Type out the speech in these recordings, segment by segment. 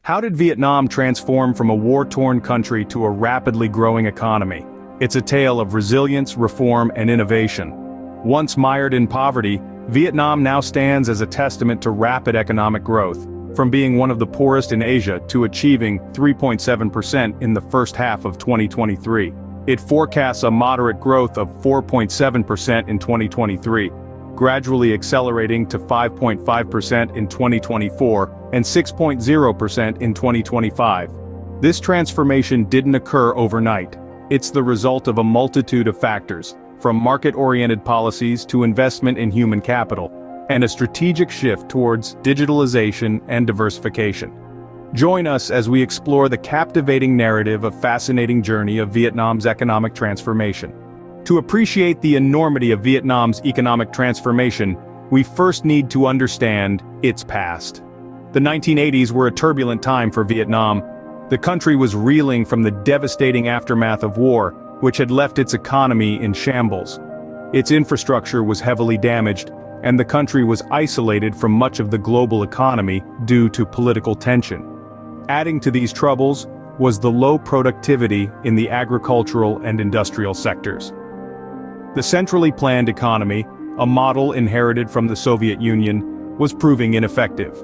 How did Vietnam transform from a war-torn country to a rapidly growing economy? It's a tale of resilience, reform, and innovation. Once mired in poverty, Vietnam now stands as a testament to rapid economic growth, from being one of the poorest in Asia to achieving 3.7% in the first half of 2023. It forecasts a moderate growth of 4.7% in 2023, gradually accelerating to 5.5% in 2024 and 6.0% in 2025. This transformation didn't occur overnight. It's the result of a multitude of factors, from market-oriented policies to investment in human capital, and a strategic shift towards digitalization and diversification. Join us as we explore the captivating narrative of fascinating journey of Vietnam's economic transformation. To appreciate the enormity of Vietnam's economic transformation, we first need to understand its past. The 1980s were a turbulent time for Vietnam. The country was reeling from the devastating aftermath of war, which had left its economy in shambles. Its infrastructure was heavily damaged, and the country was isolated from much of the global economy due to political tension. Adding to these troubles was the low productivity in the agricultural and industrial sectors. The centrally planned economy, a model inherited from the Soviet Union, was proving ineffective.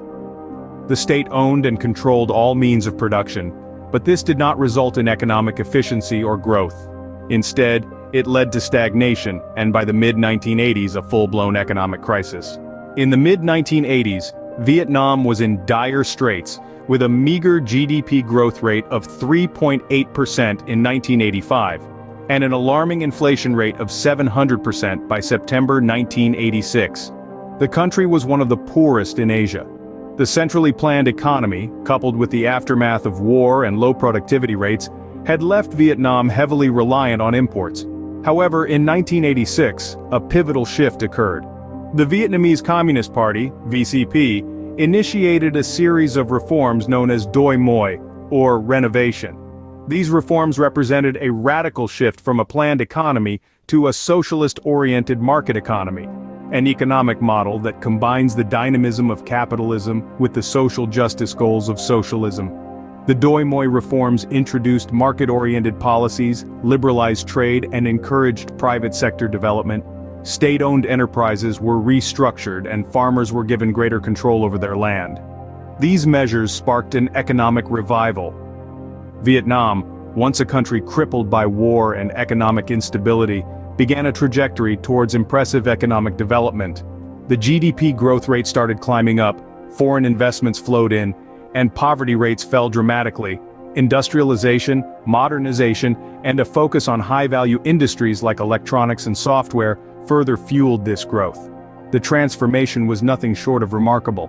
The state owned and controlled all means of production, but this did not result in economic efficiency or growth. Instead, it led to stagnation, and by the mid-1980s, a full-blown economic crisis. In the mid-1980s, Vietnam was in dire straits, with a meager GDP growth rate of 3.8% in 1985, and an alarming inflation rate of 700% by September 1986. The country was one of the poorest in Asia. The centrally planned economy, coupled with the aftermath of war and low productivity rates, had left Vietnam heavily reliant on imports. However, in 1986, a pivotal shift occurred. The Vietnamese Communist Party, VCP, initiated a series of reforms known as Đổi Mới, or Renovation. These reforms represented a radical shift from a planned economy to a socialist-oriented market economy, an economic model that combines the dynamism of capitalism with the social justice goals of socialism. The Đổi Mới reforms introduced market-oriented policies, liberalized trade, and encouraged private sector development. State-owned enterprises were restructured and farmers were given greater control over their land. These measures sparked an economic revival. Vietnam, once a country crippled by war and economic instability, began a trajectory towards impressive economic development. The GDP growth rate started climbing up, foreign investments flowed in, and poverty rates fell dramatically. Industrialization, modernization, and a focus on high-value industries like electronics and software further fueled this growth. The transformation was nothing short of remarkable.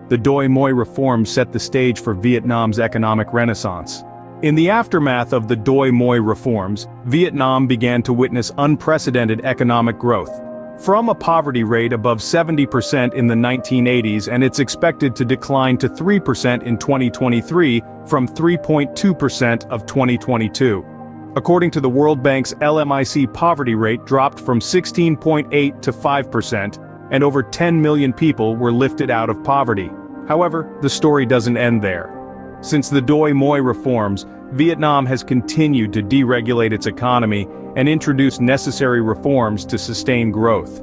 The Đổi Mới reforms set the stage for Vietnam's economic renaissance. In the aftermath of the Đổi Mới reforms, Vietnam began to witness unprecedented economic growth. From a poverty rate above 70% in the 1980s, and it's expected to decline to 3% in 2023 from 3.2% of 2022. According to the World Bank's LMIC, poverty rate dropped from 16.8% to 5%, and over 10 million people were lifted out of poverty. However, the story doesn't end there. Since the Đổi Mới reforms, Vietnam has continued to deregulate its economy and introduce necessary reforms to sustain growth.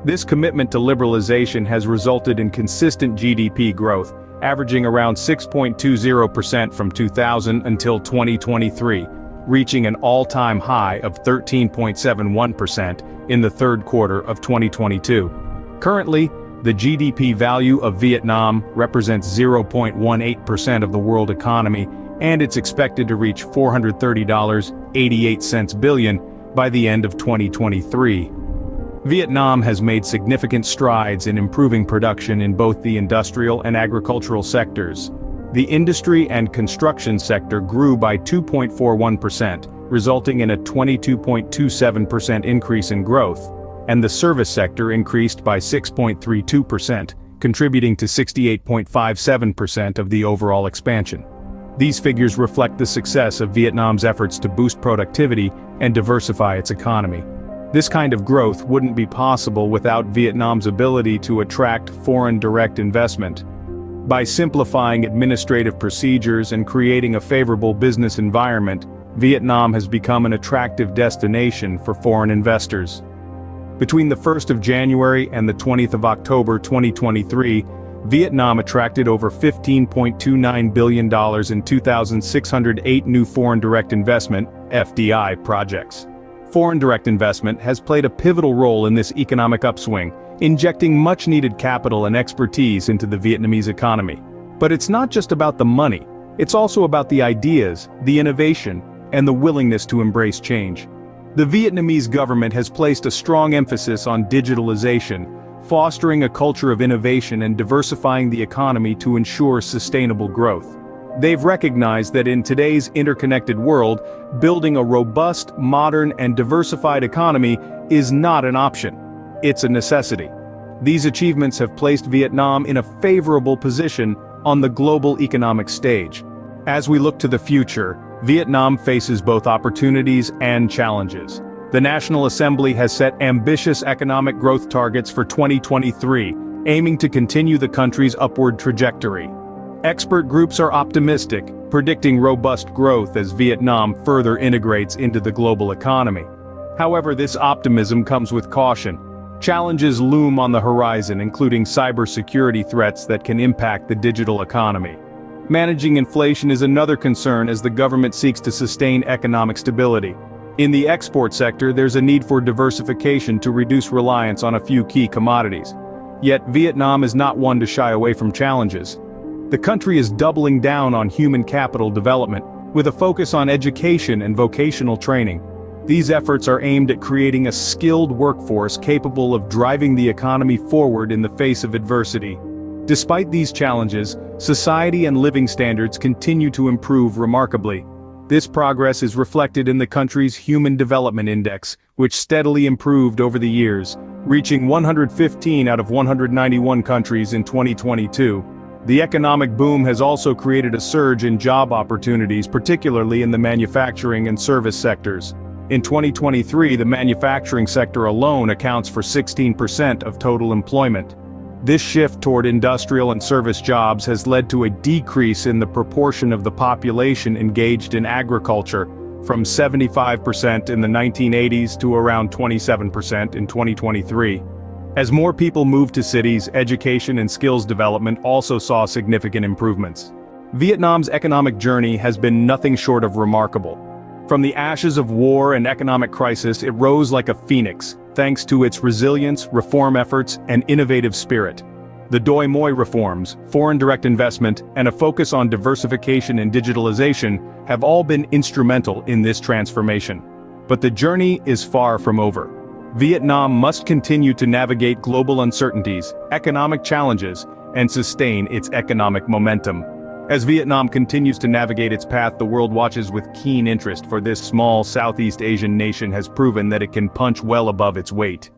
This commitment to liberalization has resulted in consistent GDP growth, averaging around 6.20% from 2000 until 2023, reaching an all-time high of 13.71% in the third quarter of 2022. Currently, the GDP value of Vietnam represents 0.18% of the world economy, and it's expected to reach $430.88 billion by the end of 2023. Vietnam has made significant strides in improving production in both the industrial and agricultural sectors. The industry and construction sector grew by 2.41%, resulting in a 22.27% increase in growth, and the service sector increased by 6.32%, contributing to 68.57% of the overall expansion. These figures reflect the success of Vietnam's efforts to boost productivity and diversify its economy. This kind of growth wouldn't be possible without Vietnam's ability to attract foreign direct investment. By simplifying administrative procedures and creating a favorable business environment, Vietnam has become an attractive destination for foreign investors. Between the 1st of January and the 20th of October 2023, Vietnam attracted over $15.29 billion in 2,608 new foreign direct investment (FDI) projects. Foreign direct investment has played a pivotal role in this economic upswing, injecting much-needed capital and expertise into the Vietnamese economy. But it's not just about the money, it's also about the ideas, the innovation, and the willingness to embrace change. The Vietnamese government has placed a strong emphasis on digitalization, fostering a culture of innovation and diversifying the economy to ensure sustainable growth. They've recognized that in today's interconnected world, building a robust, modern, and diversified economy is not an option. It's a necessity. These achievements have placed Vietnam in a favorable position on the global economic stage. As we look to the future, Vietnam faces both opportunities and challenges. The National Assembly has set ambitious economic growth targets for 2023, aiming to continue the country's upward trajectory. Expert groups are optimistic, predicting robust growth as Vietnam further integrates into the global economy. However, this optimism comes with caution. Challenges loom on the horizon, including cybersecurity threats that can impact the digital economy. Managing inflation is another concern as the government seeks to sustain economic stability. In the export sector, there's a need for diversification to reduce reliance on a few key commodities. Yet Vietnam is not one to shy away from challenges. The country is doubling down on human capital development, with a focus on education and vocational training. These efforts are aimed at creating a skilled workforce capable of driving the economy forward in the face of adversity. Despite these challenges, society and living standards continue to improve remarkably. This progress is reflected in the country's Human Development Index, which steadily improved over the years, reaching 115 out of 191 countries in 2022. The economic boom has also created a surge in job opportunities, particularly in the manufacturing and service sectors. In 2023, the manufacturing sector alone accounts for 16% of total employment. This shift toward industrial and service jobs has led to a decrease in the proportion of the population engaged in agriculture, from 75% in the 1980s to around 27% in 2023. As more people moved to cities, education and skills development also saw significant improvements. Vietnam's economic journey has been nothing short of remarkable. From the ashes of war and economic crisis, it rose like a phoenix, thanks to its resilience, reform efforts, and innovative spirit. The Đổi Mới reforms, foreign direct investment, and a focus on diversification and digitalization have all been instrumental in this transformation. But the journey is far from over. Vietnam must continue to navigate global uncertainties, economic challenges, and sustain its economic momentum. As Vietnam continues to navigate its path, the world watches with keen interest, for this small Southeast Asian nation has proven that it can punch well above its weight.